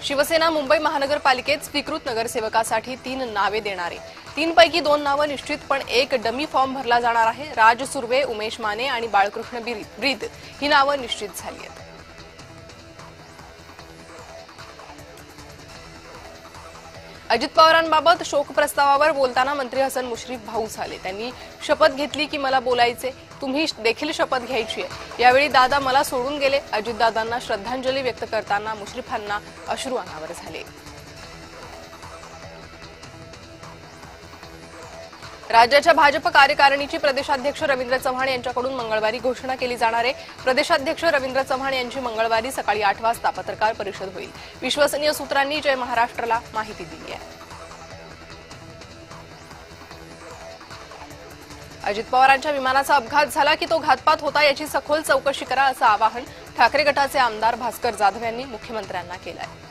शिवसेना मुंबई महानगरपालिकेत स्वीकृत नगरसेवकासाठी 3 नावे देणारे 3 पैकी 2 नावं निश्चित, पण एक डमी फॉर्म भरला जाणार आहे। राज सुर्वे, उमेश माने आणि बाळकृष्ण ब्रीद ही नावं निश्चित झाली आहेत। अजित पवारांबाबत शोक प्रस्तावावर बोलताना मंत्री हसन मुश्रीफ भावूक झाले। त्यांनी शपथ घेतली की मला बोलायचे, तुम्ही देखील शपथ घ्यायची आहे। यावेळी दादा मला सोडून गेले। अजितदादांना श्रद्धांजली व्यक्त करताना मुश्रीफांना अश्रू अनावर झाले। राज्याच्या भाजप कार्यकारिणीची प्रदेशाध्यक्ष रवींद्र चव्हाण यांच्याकडून मंगळवारी घोषणा केली जाणार आहे। प्रदेशाध्यक्ष रवींद्र चव्हाण यांची मंगळवारी सकाळी 8 वाजता पत्रकार परिषद होईल। विश्वसनीय सूत्रांनी जय महाराष्ट्रला माहिती दिली आहे। अजित पवारांच्या विमानाचा अपघात झाला की तो घातपात होता याची सखोल चौकशी करा असं आवाहन ठाकरे गटाचे आमदार भास्कर जाधव यांनी मुख्यमंत्र्यांना केलं आहे।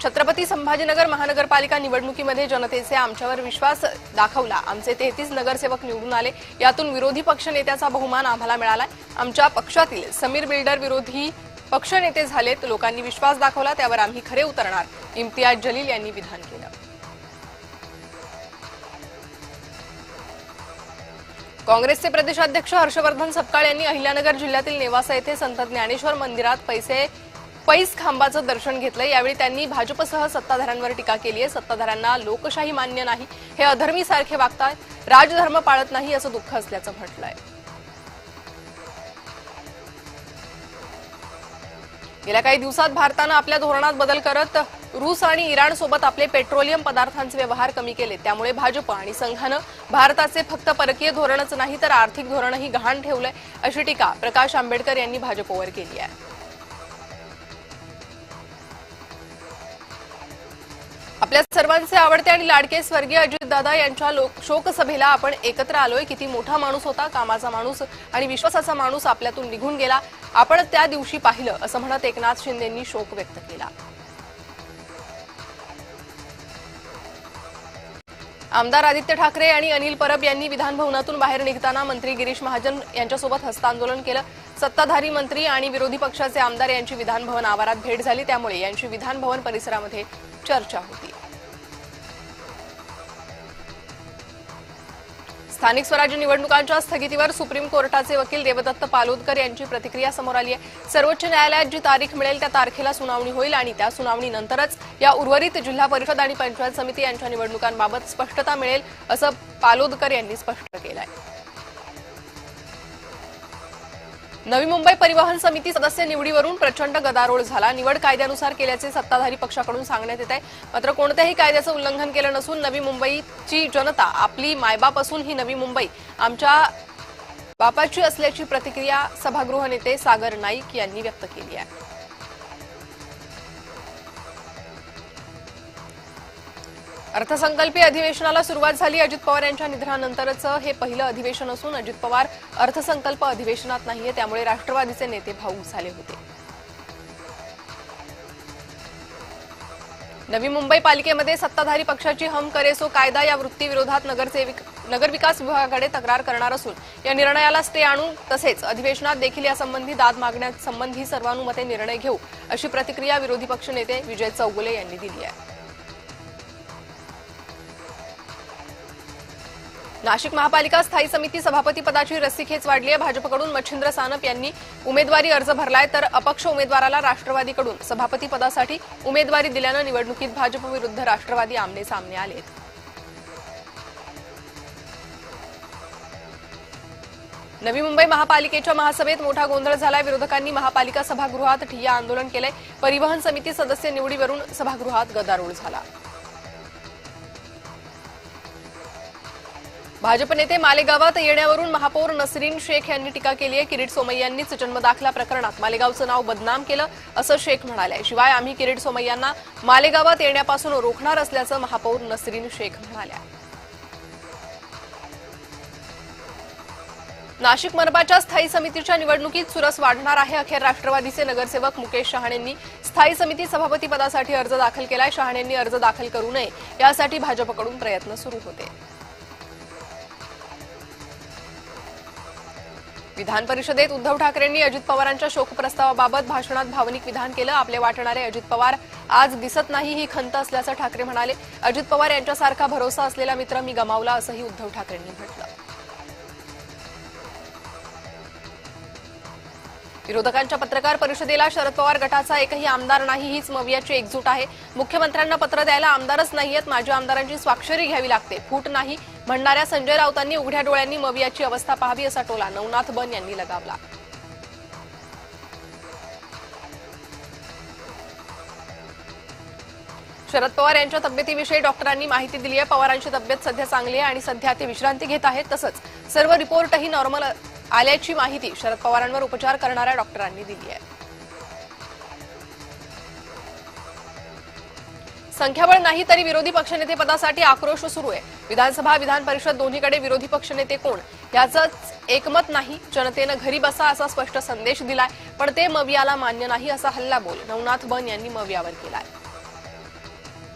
छत्रपती संभाजीनगर महानगरपालिका निवडणुकीमध्ये जनतेचे आमच्यावर विश्वास दाखवला। आमचे 33 नगरसेवक निवडून आले। यातून विरोधी पक्षनेत्याचा बहुमान आम्हाला मिळाला। आमच्या पक्षातील समीर बिल्डर विरोधी पक्षनेते झालेत। लोकांनी विश्वास दाखवला, त्यावर आम्ही खरे उतरणार, इम्तियाज जलील यांनी विधान केलं। काँग्रेसचे प्रदेशाध्यक्ष हर्षवर्धन सपकाळ यांनी अहिल्यानगर जिल्ह्यातील नेवासा येथे संत ज्ञानेश्वर मंदिरात पैस खांबाचं दर्शन घेतलं। यावेळी त्यांनी भाजपसह सत्ताधाऱ्यांवर टीका केली आहे। सत्ताधाऱ्यांना लोकशाही मान्य नाही, हे अधर्मी सारखे वागतात, राजधर्म पाळत नाही असं दुःख असल्याचं म्हटलंय। गेल्या काही दिवसात भारतानं आपल्या धोरणात बदल करत रूस आणि इराण सोबत आपले पेट्रोलियम पदार्थांचे व्यवहार कमी केले। त्यामुळे भाजप आणि संघानं भारताचे फक्त परकीय धोरणच नाही तर आर्थिक धोरणही गहाण ठेवलंय, अशी टीका प्रकाश आंबेडकर यांनी भाजपवर केली आहे। आपल्या सर्वांचे आवडते आणि लाडके स्वर्गीय अजितदादा यांच्या शोकसभेला आपण एकत्र आलोय। किती मोठा माणूस होता, कामाचा माणूस आणि विश्वासाचा माणूस आपल्यातून निघून गेला, आपण त्या दिवशी पाहिलं असं म्हणत एकनाथ शिंदेंनी शोक व्यक्त केला। आमदार आदित्य ठाकरे आणि अनिल परब यांनी विधानभवनातून बाहेर निघताना मंत्री गिरीश महाजन यांच्यासोबत हस्तांदोलन केलं। सत्ताधारी मंत्री आणि विरोधी पक्षाचे आमदार यांची विधानभवन आवारात भेट झाली, त्यामुळे यांची विधानभवन परिसरामध्ये चर्चा होती। स्थानिक स्वराज्य निवडणुकांच्या स्थगितीवर सुप्रीम कोर्टाचे वकील देवदत्त पालोदकर यांची प्रतिक्रिया समोर आली आहे। सर्वोच्च न्यायालयात जी तारीख मिळेल त्या तारखेला सुनावणी होईल आणि त्या सुनावणीनंतरच या उर्वरित जिल्हा परिषद आणि पंचायत समिती यांच्या निवडणुकांबाबत स्पष्टता मिळेल असं पालोदकर यांनी स्पष्ट केलं आहे। नवी मुंबई परिवहन समिती सदस्य निवडीवरून प्रचंड गदारोळ झाला। निवड कायद्यानुसार केल्याचे सत्ताधारी पक्षाकडून सांगण्यात येत आहे, मात्र कोणत्याही कायद्याचं उल्लंघन केलं नसून नवी मुंबईची जनता आपली मायबाप असून ही नवी मुंबई आमच्या बापाची असल्याची प्रतिक्रिया सभागृह नेते सागर नाईक यांनी व्यक्त केली आहे। अर्थसंकल्पीय अधिवेशनाला सुरुवात झाली। अजित पवार यांच्या निधनानंतरचं हे पहिलं अधिवेशन असून अजित पवार अर्थसंकल्प अधिवेशनात नाहीये, त्यामुळे राष्ट्रवादीचे नेते भावूक झाले होते। नवी मुंबई पालिकेमध्ये सत्ताधारी पक्षाची हम करे सो कायदा या वृत्तीविरोधात नगरविकास विभागाकडे तक्रार करणार असून या निर्णयाला स्टे आणू तसेच अधिवेशनात देखील यासंबंधी दाद मागण्यासंबंधी सर्वानुमते निर्णय घेऊ, अशी प्रतिक्रिया विरोधी पक्षनेते विजय चौगुले यांनी दिली आहे। नाशिक महापालिका स्थायी समिती सभापती पदाची रस्सीखेच वाढली आहे। भाजपकडून मच्छिंद्र सानप यांनी उमेदवारी अर्ज भरलाय, तर अपक्ष उमेदवाराला राष्ट्रवादीकडून सभापती पदासाठी उमेदवारी दिल्यानं निवडणुकीत भाजप विरुद्ध राष्ट्रवादी आमने सामने आलेत। नवी मुंबई महापालिकेच्या महासभेत मोठा गोंधळ झालाय। विरोधकांनी महापालिका सभागृहात ठिय्या आंदोलन केलंय। परिवहन समिती सदस्य निवडीवरून सभागृहात गदारोळ झाला। भाजप नेते मालेगावात येण्यावरून महापौर नसरीन शेख यांनी टीका केली आहे। किरीट सोमय्यांनीच जन्मदाखला प्रकरणात मालेगावचं नाव बदनाम केलं असं शेख म्हणाले। शिवाय आम्ही किरीट सोमय्यांना मालेगावात येण्यापासून रोखणार असल्याचं महापौर नसरीन शेख म्हणाल्या। नाशिक मनपाच्या स्थायी समितीच्या निवडणुकीत चुरस वाढणार आहे। अखेर राष्ट्रवादीचे नगरसेवक मुकेश शहाणेंनी स्थायी समिती सभापती पदासाठी अर्ज दाखल केलाय। शहाणेंनी अर्ज दाखल करू नये यासाठी भाजपकडून प्रयत्न सुरू होते। विधान परिषदेत उद्धव ठाकरेंनी अजित पवारांच्या शोकप्रस्तावाबाबत भाषणात भावनिक विधान केलं. आपले वाटणारे अजित पवार आज दिसत नाही ही खंत असल्याचं ठाकरे म्हणाले. अजित पवार यांच्यासारखा भरोसा असलेला मित्र मी गमावला असंही उद्धव ठाकरेंनी म्हटलं. विरोधकांच्या पत्रकार परिषदेला शरद पवार गटाचा एकही आमदार नाही, हीच मवियाची एकजूट आहे. मुख्यमंत्र्यांना पत्र द्यायला आमदारच नाहीयेत, माझ्या आमदारांची स्वाक्षरी घ्यावी लागते, फूट नाही म्हणणाऱ्या संजय राऊतांनी उघड्या डोळ्यांनी मवियाची अवस्था पाहावी असा टोला नवनाथ बन यांनी लगावला. शरद पवार यांच्या तब्येतीविषयी डॉक्टरांनी माहिती दिली आहे. पवारांची तब्येत सध्या चांगली आहे आणि सध्या ते विश्रांती घेत आहेत. तसंच सर्व रिपोर्टही नॉर्मल आल्याची माहिती शरद पवारांवर उपचार करणाऱ्या डॉक्टरांनी दिली आहे. संख्याबळ नाही तरी विरोधी पक्षनेते पदासाठी आक्रोश सुरू आहे. विधानसभा विधान परिषद दोन्हीकडे विरोधी पक्षनेते कोण याचंच एकमत नाही. जनतेनं घरी बसा असा स्पष्ट संदेश दिलाय, पण ते मवियाला मान्य नाही असा हल्लाबोल नवनाथ बन यांनी मवियावर केलाय.